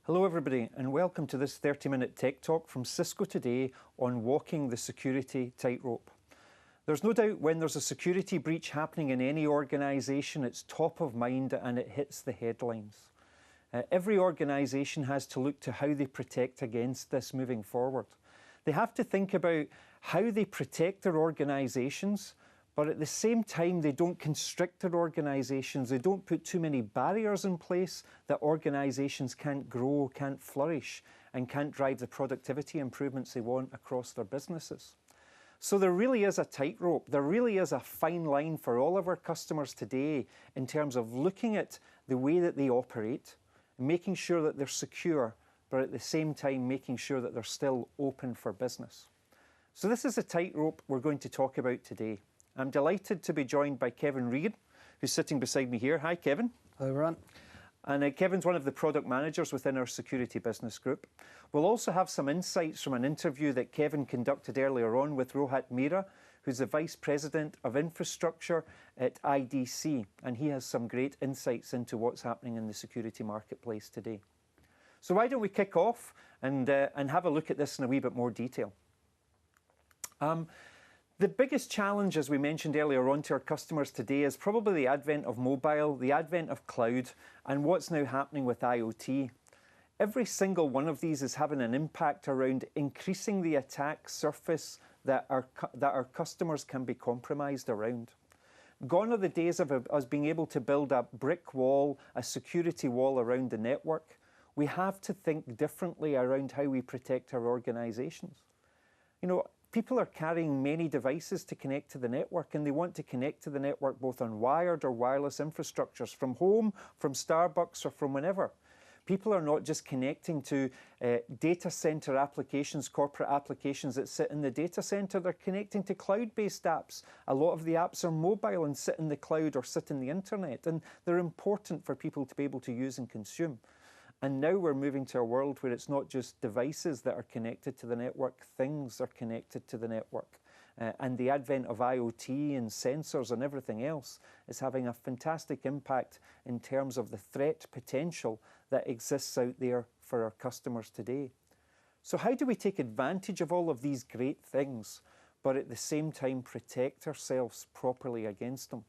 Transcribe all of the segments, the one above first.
Hello everybody and welcome to this 30-minute tech talk from Cisco today on walking the security tightrope. There's no doubt when there's a security breach happening in any organisation, it's top of mind and it hits the headlines. Every organisation has to look to how they protect against this moving forward. They have to think about how they protect their organisations, but at the same time they don't constrict their organisations, they don't put too many barriers in place that organisations can't grow, can't flourish and can't drive the productivity improvements they want across their businesses. So there really is a tightrope, there really is a fine line for all of our customers today in terms of looking at the way that they operate, making sure that they're secure, but at the same time making sure that they're still open for business. So this is a tightrope we're going to talk about today. I'm delighted to be joined by Kevin Regan, who's sitting beside me here. Hi, Kevin. Hello, everyone. And Kevin's one of the product managers within our security business group. We'll also have some insights from an interview that Kevin conducted earlier on with Rohat Mehra, who's the Vice President of Infrastructure at IDC, and he has some great insights into what's happening in the security marketplace today. So why don't we kick off and have a look at this in a wee bit more detail. The biggest challenge, as we mentioned earlier on to our customers today, is probably the advent of mobile, the advent of cloud, and what's now happening with IoT. Every single one of these is having an impact around increasing the attack surface that our customers can be compromised around. Gone are the days of us being able to build a brick wall, a security wall around the network. We have to think differently around how we protect our organisations. You know, people are carrying many devices to connect to the network, and they want to connect to the network both on wired or wireless infrastructures, from home, from Starbucks, or from whenever. People are not just connecting to data center applications, corporate applications that sit in the data center. They're connecting to cloud-based apps. A lot of the apps are mobile and sit in the cloud or sit in the internet, and they're important for people to be able to use and consume. And now we're moving to a world where it's not just devices that are connected to the network, things are connected to the network. And the advent of IoT and sensors and everything else is having a fantastic impact in terms of the threat potential that exists out there for our customers today. So how do we take advantage of all of these great things, but at the same time protect ourselves properly against them?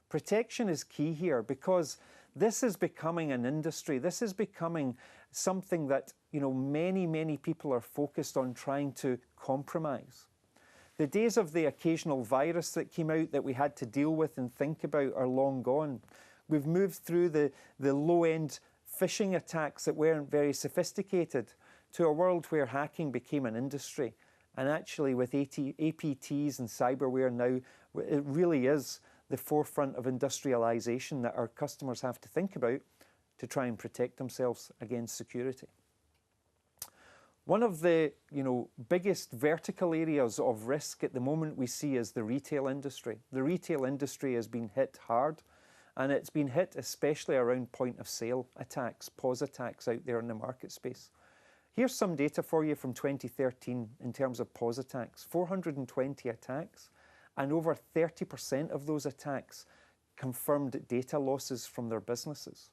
Protection is key here because this is becoming an industry. This is becoming something that, many people are focused on trying to compromise. The days of the occasional virus that came out that we had to deal with and think about are long gone. We've moved through the low-end phishing attacks that weren't very sophisticated to a world where hacking became an industry. And actually with APTs and cyberware now, it really is the forefront of industrialization that our customers have to think about to try and protect themselves against security. One of the biggest vertical areas of risk at the moment we see is the retail industry. The retail industry has been hit hard, and it's been hit especially around point of sale attacks, POS attacks out there in the market space. Here's some data for you from 2013 in terms of POS attacks. 420 attacks. And over 30% of those attacks confirmed data losses from their businesses.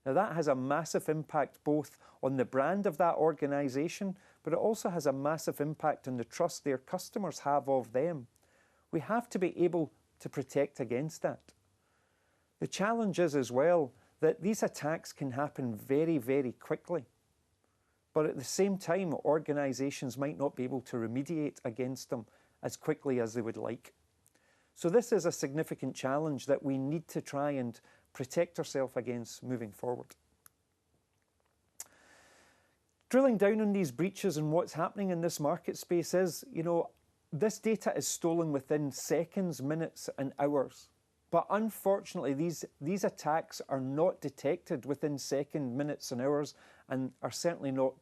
Now that has a massive impact both on the brand of that organisation, but it also has a massive impact on the trust their customers have of them. We have to be able to protect against that. The challenge is as well that these attacks can happen very, very quickly. But at the same time, organisations might not be able to remediate against them as quickly as they would like. So this is a significant challenge that we need to try and protect ourselves against moving forward. Drilling down on these breaches and what's happening in this market space is, this data is stolen within seconds, minutes and hours. But unfortunately, these attacks are not detected within seconds, minutes and hours, and are certainly not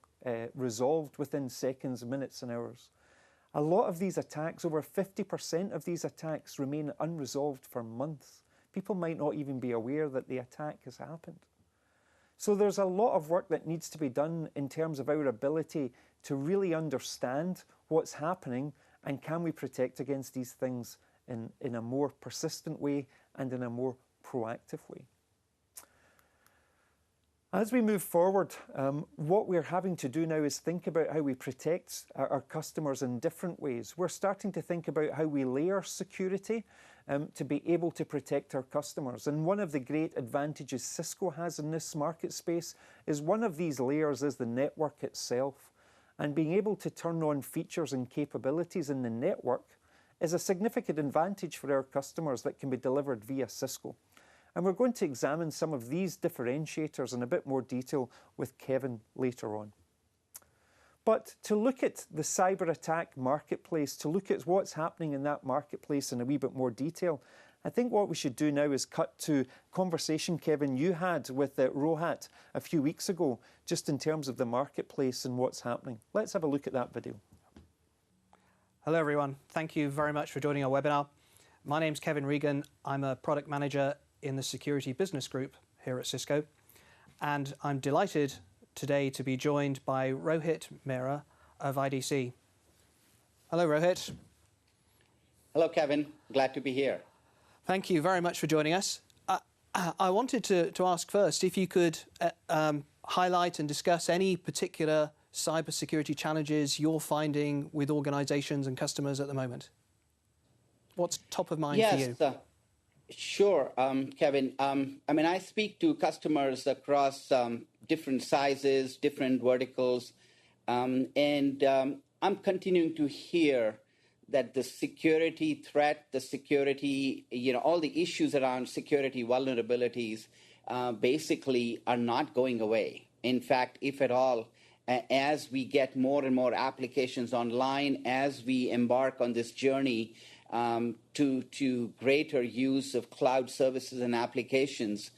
resolved within seconds, minutes and hours. A lot of these attacks, over 50% of these attacks, remain unresolved for months. People might not even be aware that the attack has happened. So there's a lot of work that needs to be done in terms of our ability to really understand what's happening and can we protect against these things in a more persistent way and in a more proactive way. As we move forward, what we're having to do now is think about how we protect our customers in different ways. We're starting to think about how we layer security to be able to protect our customers. And one of the great advantages Cisco has in this market space is one of these layers is the network itself. And being able to turn on features and capabilities in the network is a significant advantage for our customers that can be delivered via Cisco. And we're going to examine some of these differentiators in a bit more detail with Kevin later on. But to look at the cyber attack marketplace, to look at what's happening in that marketplace in a wee bit more detail, I think what we should do now is cut to conversation, Kevin, you had with Rohat a few weeks ago, just in terms of the marketplace and what's happening. Let's have a look at that video. Hello, everyone. Thank you very much for joining our webinar. My name's Kevin Regan. I'm a product manager in the Security Business Group here at Cisco. And I'm delighted today to be joined by Rohit Mehra of IDC. Hello, Rohit. Hello, Kevin. Glad to be here. Thank you very much for joining us. I wanted to ask first if you could highlight and discuss any particular cybersecurity challenges you're finding with organizations and customers at the moment. What's top of mind for you? Sure, Kevin. I speak to customers across different sizes, different verticals, and I'm continuing to hear that the security threat, the security, all the issues around security vulnerabilities basically are not going away. In fact, if at all, as we get more and more applications online, as we embark on this journey to greater use of cloud services and applications,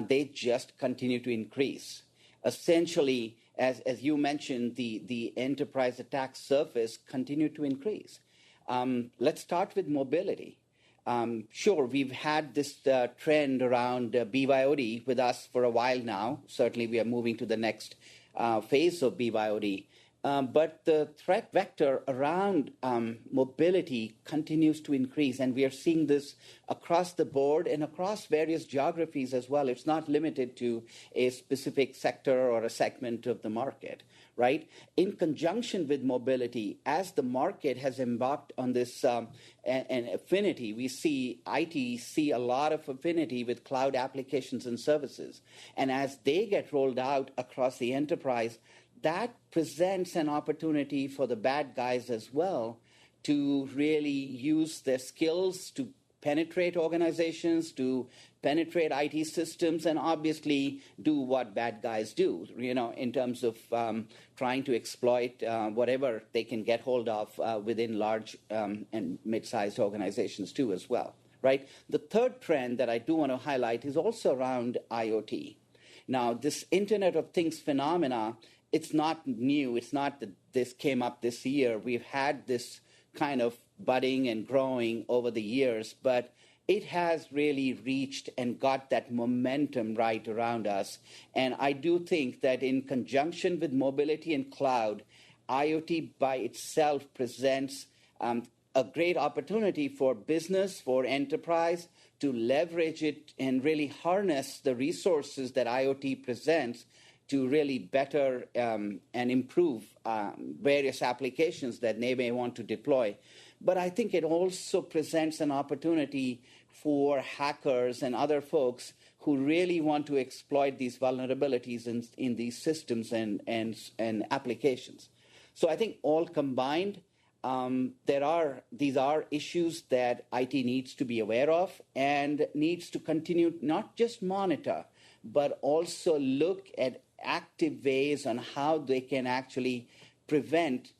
they just continue to increase. Essentially, as you mentioned, the enterprise attack surface continue to increase. Let's start with mobility. Sure, we've had this trend around BYOD with us for a while now. Certainly, we are moving to the next phase of BYOD. But the threat vector around mobility continues to increase, and we are seeing this across the board and across various geographies as well. It's not limited to a specific sector or a segment of the market, right? In conjunction with mobility, as the market has embarked on this an affinity, we see IT see a lot of affinity with cloud applications and services. And as they get rolled out across the enterprise, that presents an opportunity for the bad guys as well to really use their skills to penetrate organizations, to penetrate IT systems, and obviously do what bad guys do, in terms of trying to exploit whatever they can get hold of within large and mid-sized organizations too as well, right? The third trend that I do want to highlight is also around IoT. Now, this Internet of Things phenomena, it's not new. It's not that this came up this year. We've had this kind of budding and growing over the years, but it has really reached and got that momentum right around us. And I do think that in conjunction with mobility and cloud, IoT by itself presents a great opportunity for business, for enterprise, to leverage it and really harness the resources that IoT presents to really better and improve various applications that they may want to deploy. But I think it also presents an opportunity for hackers and other folks who really want to exploit these vulnerabilities in these systems and applications. So I think all combined, these are issues that IT needs to be aware of and needs to continue not just monitor, but also look at active ways on how they can actually prevent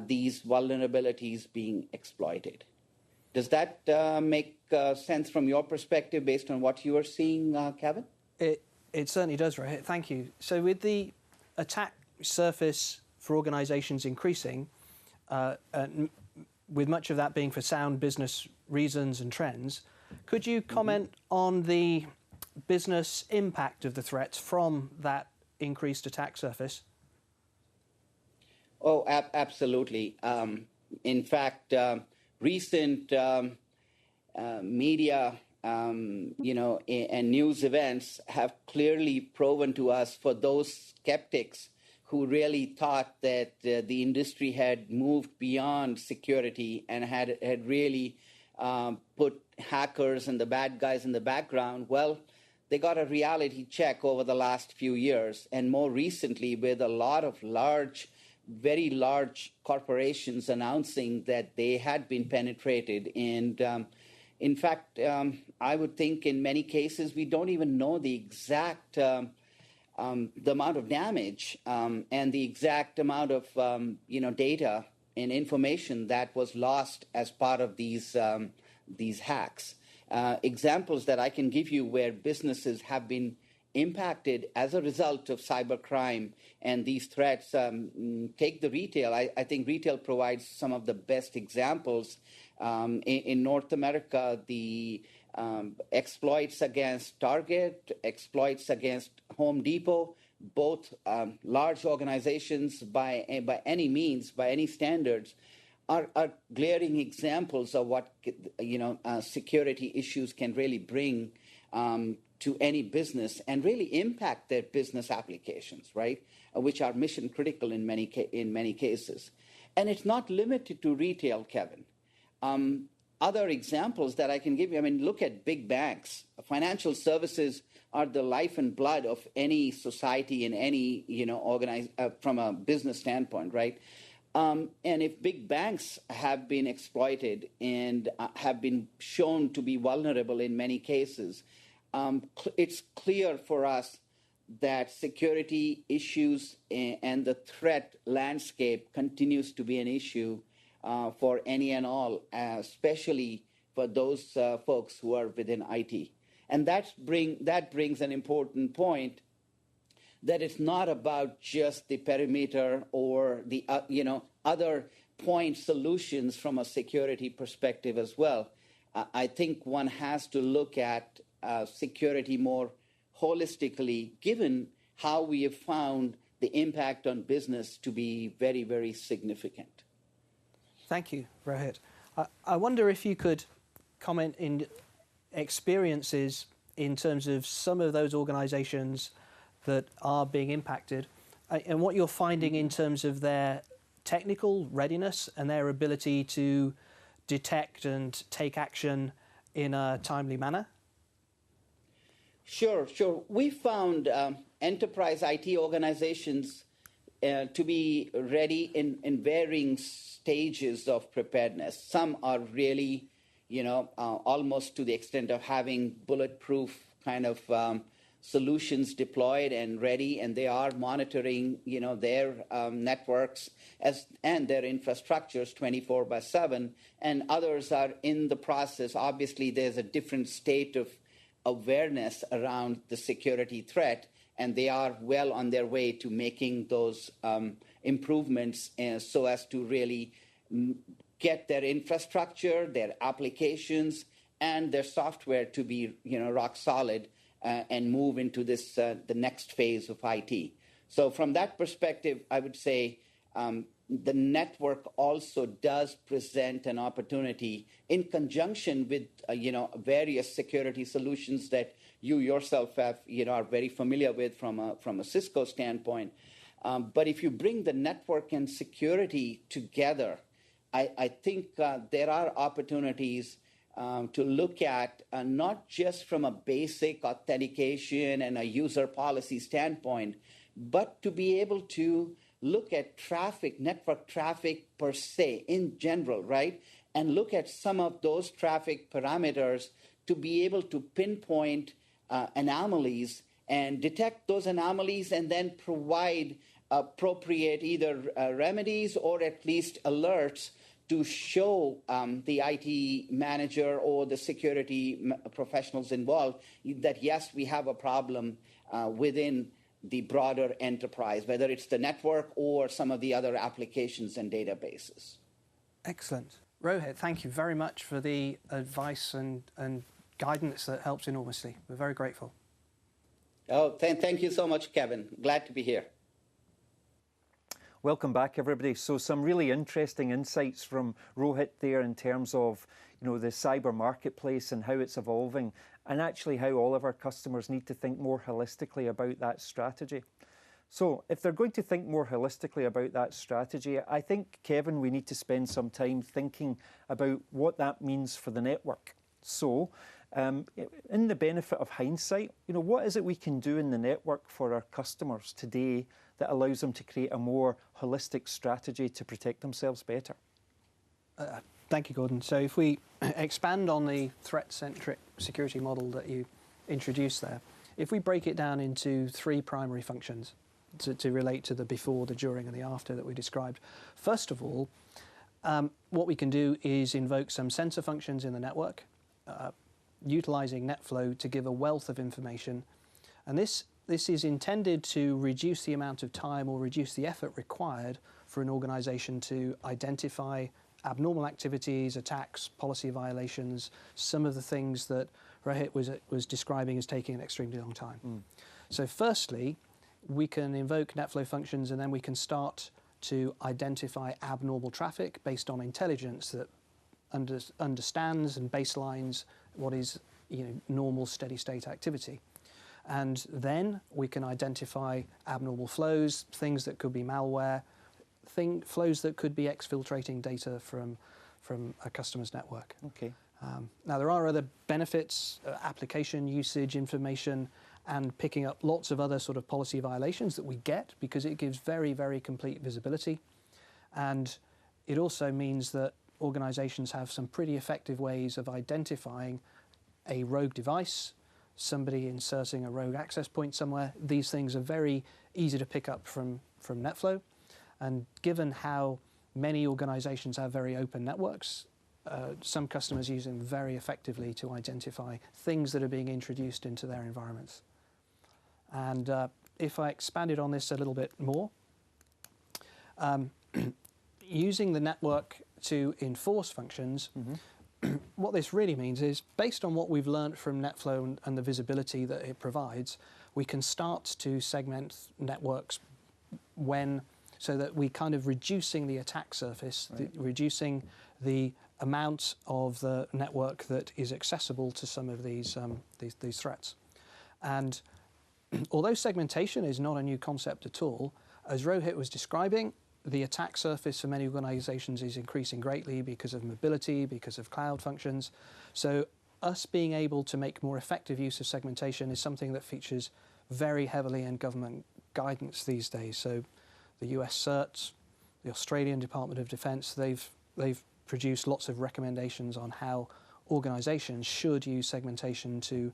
these vulnerabilities being exploited. Does that make sense from your perspective based on what you are seeing, Kevin? It certainly does, Rohit. Thank you. So with the attack surface for organizations increasing, with much of that being for sound business reasons and trends, could you comment on the business impact of the threats from that increased attack surface? Oh, absolutely. In fact, recent media and news events have clearly proven to us, for those skeptics who really thought that the industry had moved beyond security and had really put hackers and the bad guys in the background, well, they got a reality check over the last few years, and more recently with a lot of very large corporations announcing that they had been penetrated. And in fact, I would think in many cases we don't even know the exact the amount of damage and the exact amount of data and information that was lost as part of these hacks. Examples that I can give you where businesses have been impacted as a result of cybercrime and these threats. Take the retail. I think retail provides some of the best examples. In North America, the exploits against Target, exploits against Home Depot, both large organizations by any means, by any standards, are glaring examples of what security issues can really bring to any business and really impact their business applications, right? Which are mission critical in many cases. And it's not limited to retail, Kevin. Other examples that I can give you, I mean, look at big banks. Financial services are the life and blood of any society and any, from a business standpoint, right? And if big banks have been exploited and have been shown to be vulnerable in many cases, it's clear for us that security issues and the threat landscape continues to be an issue for any and all, especially for those folks who are within IT. And that brings an important point, that it's not about just the perimeter or the other point solutions from a security perspective as well. I think one has to look at security more holistically, given how we have found the impact on business to be very, very significant. Thank you, Rohit. I wonder if you could comment in experiences in terms of some of those organizations that are being impacted and what you're finding in terms of their technical readiness and their ability to detect and take action in a timely manner. Sure. We found enterprise IT organizations to be ready in varying stages of preparedness. Some are really, almost to the extent of having bulletproof kind of solutions deployed and ready, and they are monitoring, their networks and their infrastructures 24/7. And others are in the process. Obviously, there's a different state of awareness around the security threat, and they are well on their way to making those improvements so as to really get their infrastructure, their applications, and their software to be rock solid and move into this the next phase of IT. So from that perspective, I would say the network also does present an opportunity in conjunction with various security solutions that you yourself are very familiar with from a Cisco standpoint. But if you bring the network and security together, I think there are opportunities to look at not just from a basic authentication and a user policy standpoint, but to be able to look at network traffic per se in general, right? And look at some of those traffic parameters to be able to pinpoint anomalies and detect those anomalies and then provide appropriate either remedies or at least alerts to show the IT manager or the security professionals involved that, yes, we have a problem within the broader enterprise, whether it's the network or some of the other applications and databases. Excellent. Rohit, thank you very much for the advice and guidance that helps enormously. We're very grateful. Oh, thank you so much, Kevin. Glad to be here. Welcome back, everybody. So some really interesting insights from Rohit there in terms of, the cyber marketplace and how it's evolving, and actually how all of our customers need to think more holistically about that strategy. So if they're going to think more holistically about that strategy, I think, Kevin, we need to spend some time thinking about what that means for the network. So in the benefit of hindsight, what is it we can do in the network for our customers today that allows them to create a more holistic strategy to protect themselves better? Thank you, Gordon. So if we expand on the threat-centric security model that you introduced there, if we break it down into three primary functions to relate to the before, the during, and the after that we described. First of all, what we can do is invoke some sensor functions in the network, utilizing NetFlow to give a wealth of information. And this is intended to reduce the amount of time or reduce the effort required for an organization to identify abnormal activities, attacks, policy violations, some of the things that Rohit was describing as taking an extremely long time. So firstly, we can invoke NetFlow functions, and then we can start to identify abnormal traffic based on intelligence that understands and baselines what is normal steady state activity. And then we can identify abnormal flows, things that could be malware, flows that could be exfiltrating data from a customer's network. Okay. Now there are other benefits, application usage information, and picking up lots of other sort of policy violations that we get because it gives very, very complete visibility. And it also means that organizations have some pretty effective ways of identifying a rogue device, somebody inserting a rogue access point somewhere. These things are very easy to pick up from NetFlow. And given how many organizations have very open networks, some customers use them very effectively to identify things that are being introduced into their environments. And if I expanded on this a little bit more, using the network to enforce functions, what this really means is, based on what we've learned from NetFlow and the visibility that it provides, we can start to segment networks so that we kind of reducing the attack surface, right, reducing the amount of the network that is accessible to some of these threats. And although segmentation is not a new concept at all, as Rohit was describing, the attack surface for many organizations is increasing greatly because of mobility, because of cloud functions. So us being able to make more effective use of segmentation is something that features very heavily in government guidance these days. So the US CERT, the Australian Department of Defence, they've produced lots of recommendations on how organizations should use segmentation to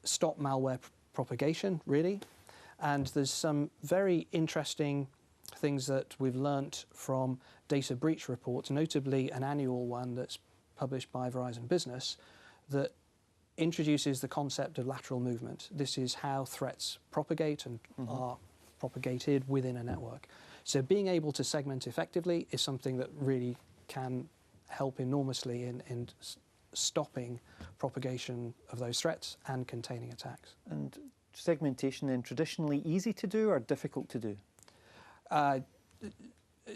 stop malware propagation, really. And there's some very interesting things that we've learnt from data breach reports, notably an annual one that's published by Verizon Business, that introduces the concept of lateral movement. This is how threats propagate and are propagated within a network. So being able to segment effectively is something that really can help enormously in stopping propagation of those threats and containing attacks. And segmentation then traditionally easy to do or difficult to do?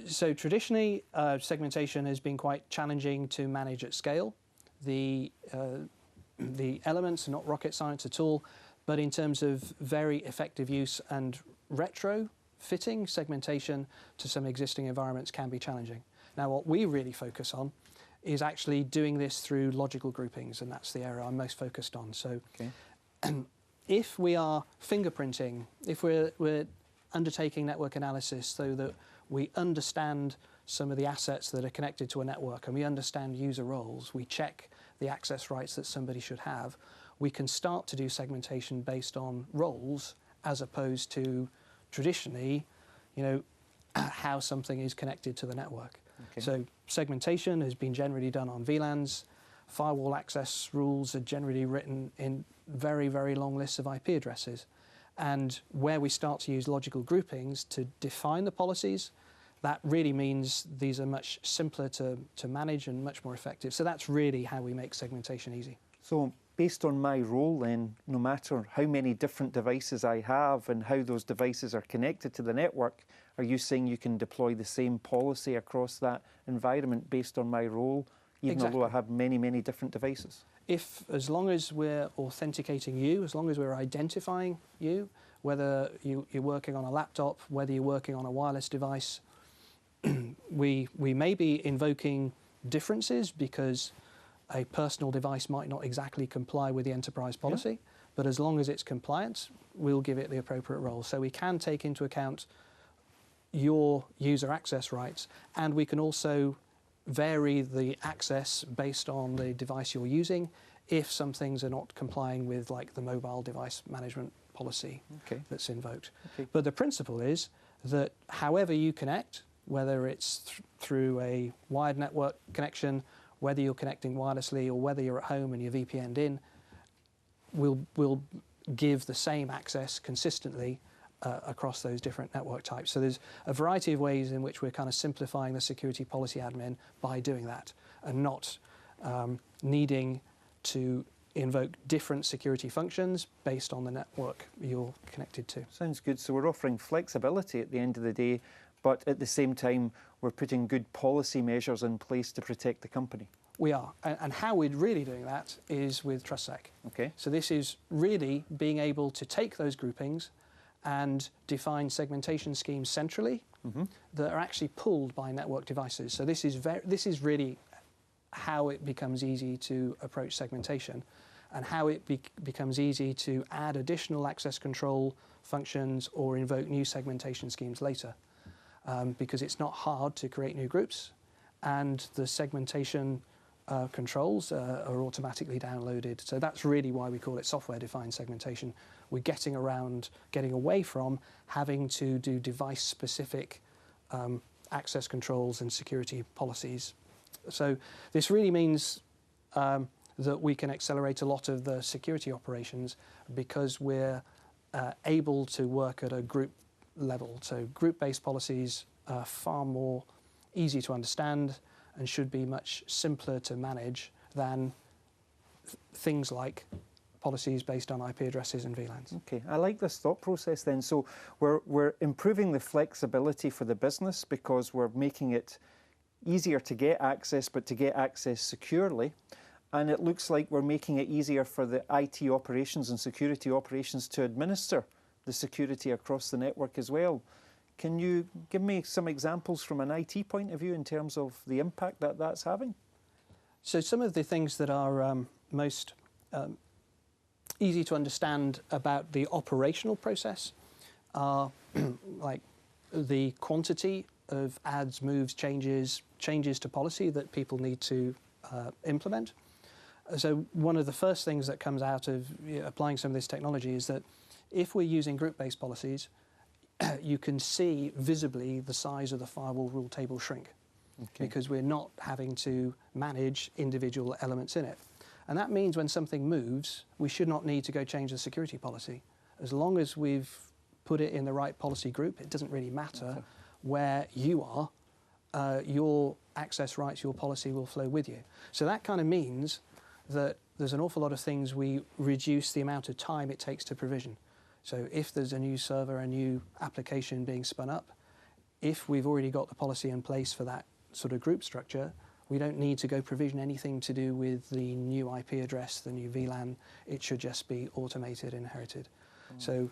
So traditionally, segmentation has been quite challenging to manage at scale. The elements are not rocket science at all, but in terms of very effective use and retrofitting segmentation to some existing environments can be challenging. Now, what we really focus on is actually doing this through logical groupings, and that's the area I'm most focused on. So if we are fingerprinting, if we're undertaking network analysis so that we understand some of the assets that are connected to a network and we understand user roles, we check the access rights that somebody should have, we can start to do segmentation based on roles as opposed to traditionally, how something is connected to the network. Okay. So segmentation has been generally done on VLANs. Firewall access rules are generally written in very, very long lists of IP addresses. And where we start to use logical groupings to define the policies, that really means these are much simpler to manage and much more effective. So that's really how we make segmentation easy. So based on my role then, no matter how many different devices I have and how those devices are connected to the network, are you saying you can deploy the same policy across that environment based on my role, even although I have many, many different devices? As long as we're authenticating you, as long as we're identifying you, whether you're working on a laptop, whether you're working on a wireless device, we may be invoking differences because a personal device might not exactly comply with the enterprise policy, but as long as it's compliant, we'll give it the appropriate role. So we can take into account your user access rights, and we can also vary the access based on the device you're using if some things are not complying with, like the mobile device management policy that's invoked. But the principle is that however you connect, whether it's through a wired network connection, whether you're connecting wirelessly or whether you're at home and you're VPN'd in, we'll give the same access consistently across those different network types. So there's a variety of ways in which we're kind of simplifying the security policy admin by doing that and not needing to invoke different security functions based on the network you're connected to. Sounds good. So we're offering flexibility at the end of the day, but at the same time, we're putting good policy measures in place to protect the company. We are. And how we're really doing that is with TrustSec. Okay. So this is really being able to take those groupings and define segmentation schemes centrally that are actually pulled by network devices. So this is really how it becomes easy to approach segmentation and how it becomes easy to add additional access control functions or invoke new segmentation schemes later. Because it's not hard to create new groups, and the segmentation controls are automatically downloaded. So that's really why we call it software-defined segmentation. We're getting away from having to do device-specific access controls and security policies. So this really means that we can accelerate a lot of the security operations because we're able to work at a group level. So group-based policies are far more easy to understand and should be much simpler to manage than things like policies based on IP addresses and VLANs. Okay, I like this thought process then. So we're improving the flexibility for the business because we're making it easier to get access, but to get access securely. And it looks like we're making it easier for the IT operations and security operations to administer the security across the network as well. Can you give me some examples from an IT point of view in terms of the impact that that's having? So some of the things that are most easy to understand about the operational process are like the quantity of adds, moves, changes to policy that people need to implement. So one of the first things that comes out of applying some of this technology is that if we're using group-based policies, you can see visibly the size of the firewall rule table shrink because we're not having to manage individual elements in it. And that means when something moves, we should not need to go change the security policy. As long as we've put it in the right policy group, it doesn't really matter where you are, your access rights, your policy will flow with you. So that kind of means that there's an awful lot of things we reduce the amount of time it takes to provision. So if there's a new server, a new application being spun up, if we've already got the policy in place for that sort of group structure, we don't need to go provision anything to do with the new IP address, the new VLAN. It should just be automated, inherited. So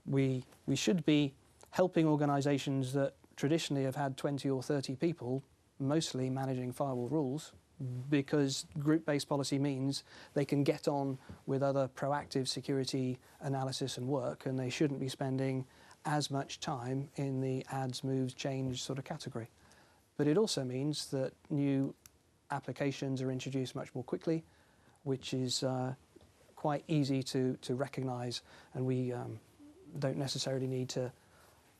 we should be helping organizations that traditionally have had 20 or 30 people, mostly managing firewall rules, because group-based policy means they can get on with other proactive security analysis and work, and they shouldn't be spending as much time in the adds, moves, change sort of category. But it also means that new applications are introduced much more quickly, which is quite easy to recognize, and we don't necessarily need to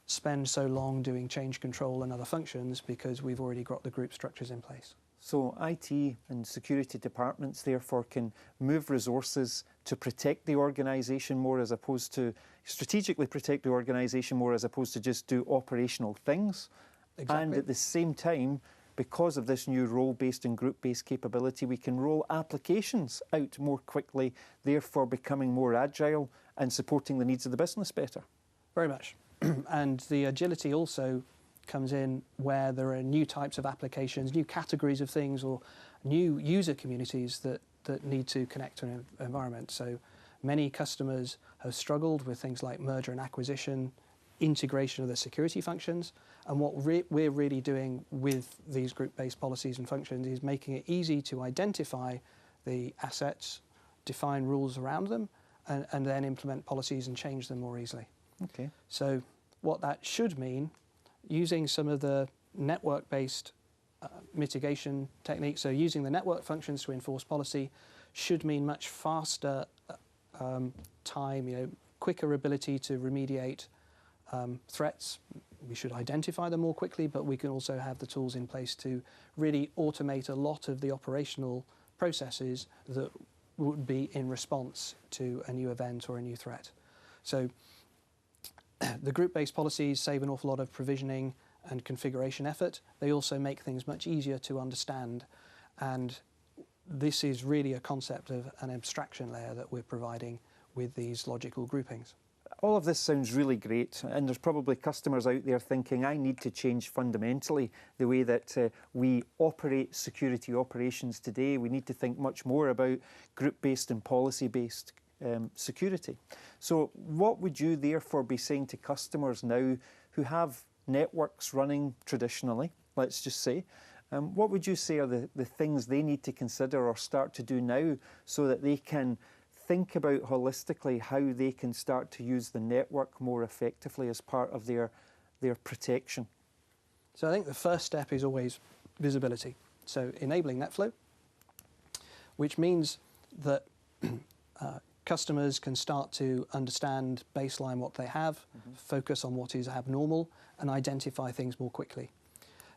spend so long doing change control and other functions because we've already got the group structures in place. So IT and security departments therefore can move resources to protect the organisation more as opposed to strategically protect the organisation more as opposed to just do operational things. Exactly. And at the same time because of this new role-based and group-based capability, we can roll applications out more quickly, therefore becoming more agile and supporting the needs of the business better. Very much. And the agility also comes in where there are new types of applications, new categories of things, or new user communities that need to connect to an environment. So many customers have struggled with things like merger and acquisition, integration of the security functions, and what we're really doing with these group-based policies and functions is making it easy to identify the assets, define rules around them, and then implement policies and change them more easily. Okay. So what that should mean, using some of the network-based mitigation techniques, so using the network functions to enforce policy, should mean much faster time, quicker ability to remediate threats. We should identify them more quickly, but we can also have the tools in place to really automate a lot of the operational processes that would be in response to a new event or a new threat. So the group-based policies save an awful lot of provisioning and configuration effort. They also make things much easier to understand, and this is really a concept of an abstraction layer that we're providing with these logical groupings. All of this sounds really great, and there's probably customers out there thinking, I need to change fundamentally the way that we operate security operations today. We need to think much more about group-based and policy-based security. So what would you therefore be saying to customers now who have networks running traditionally, let's just say, what would you say are the things they need to consider or start to do now so that they can think about holistically how they can start to use the network more effectively as part of their protection? So I think the first step is always visibility. So enabling NetFlow, which means that customers can start to understand baseline what they have, focus on what is abnormal, and identify things more quickly.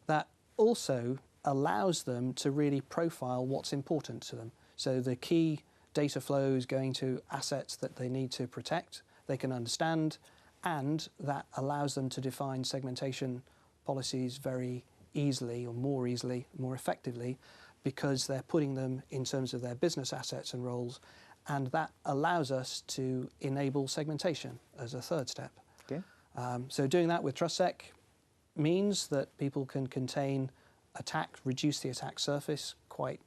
That also allows them to really profile what's important to them. So the key data flows going to assets that they need to protect, they can understand, and that allows them to define segmentation policies very easily, or more easily, more effectively, because they're putting them in terms of their business assets and roles, and that allows us to enable segmentation as a third step. Okay. So doing that with TrustSec means that people can contain attack, reduce the attack surface quite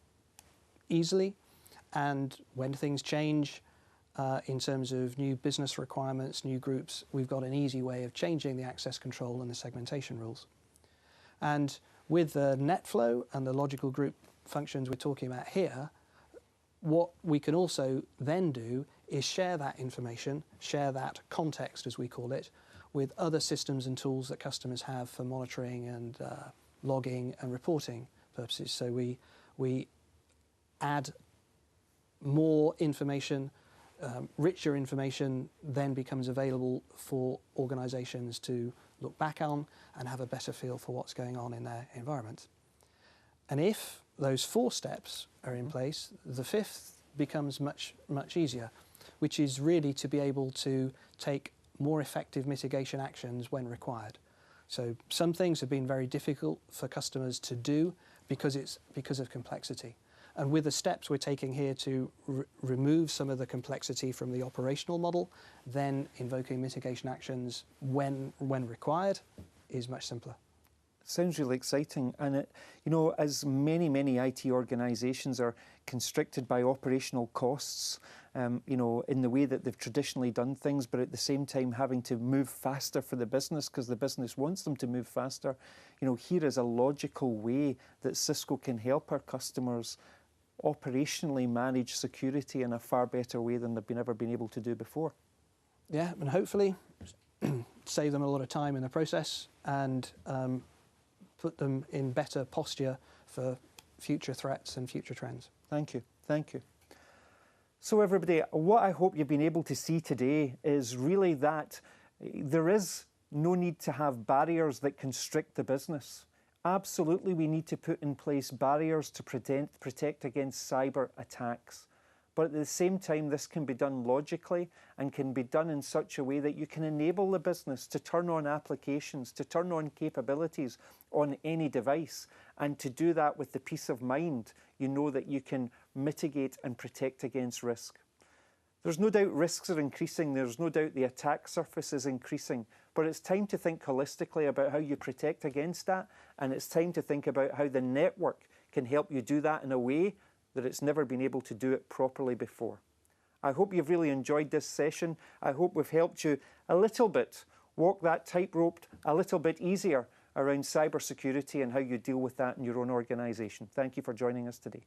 easily, and when things change in terms of new business requirements, new groups, we've got an easy way of changing the access control and the segmentation rules. And with the NetFlow and the logical group functions we're talking about here, what we can also then do is share that information, share that context, as we call it, with other systems and tools that customers have for monitoring and logging and reporting purposes. So we add more information, richer information then becomes available for organizations to look back on and have a better feel for what's going on in their environment. And if those 4 steps are in place, the 5th becomes much, much easier, which is really to be able to take more effective mitigation actions when required. So some things have been very difficult for customers to do because of complexity. And with the steps we're taking here to remove some of the complexity from the operational model, then invoking mitigation actions when required is much simpler. Sounds really exciting, and as many IT organisations are constricted by operational costs, in the way that they've traditionally done things, but at the same time having to move faster for the business because the business wants them to move faster. Here is a logical way that Cisco can help our customers operationally manage security in a far better way than they've ever been able to do before. Yeah, and hopefully save them a lot of time in the process and put them in better posture for future threats and future trends. Thank you. Thank you. So everybody, what I hope you've been able to see today is really that there is no need to have barriers that constrict the business. Absolutely, we need to put in place barriers to protect against cyber attacks. But at the same time, this can be done logically and can be done in such a way that you can enable the business to turn on applications, to turn on capabilities on any device, and to do that with the peace of mind you know that you can mitigate and protect against risk. There's no doubt risks are increasing, there's no doubt the attack surface is increasing, but it's time to think holistically about how you protect against that, and it's time to think about how the network can help you do that in a way that it's never been able to do it properly before. I hope you've really enjoyed this session. I hope we've helped you a little bit walk that tightrope a little bit easier around cybersecurity and how you deal with that in your own organisation. Thank you for joining us today.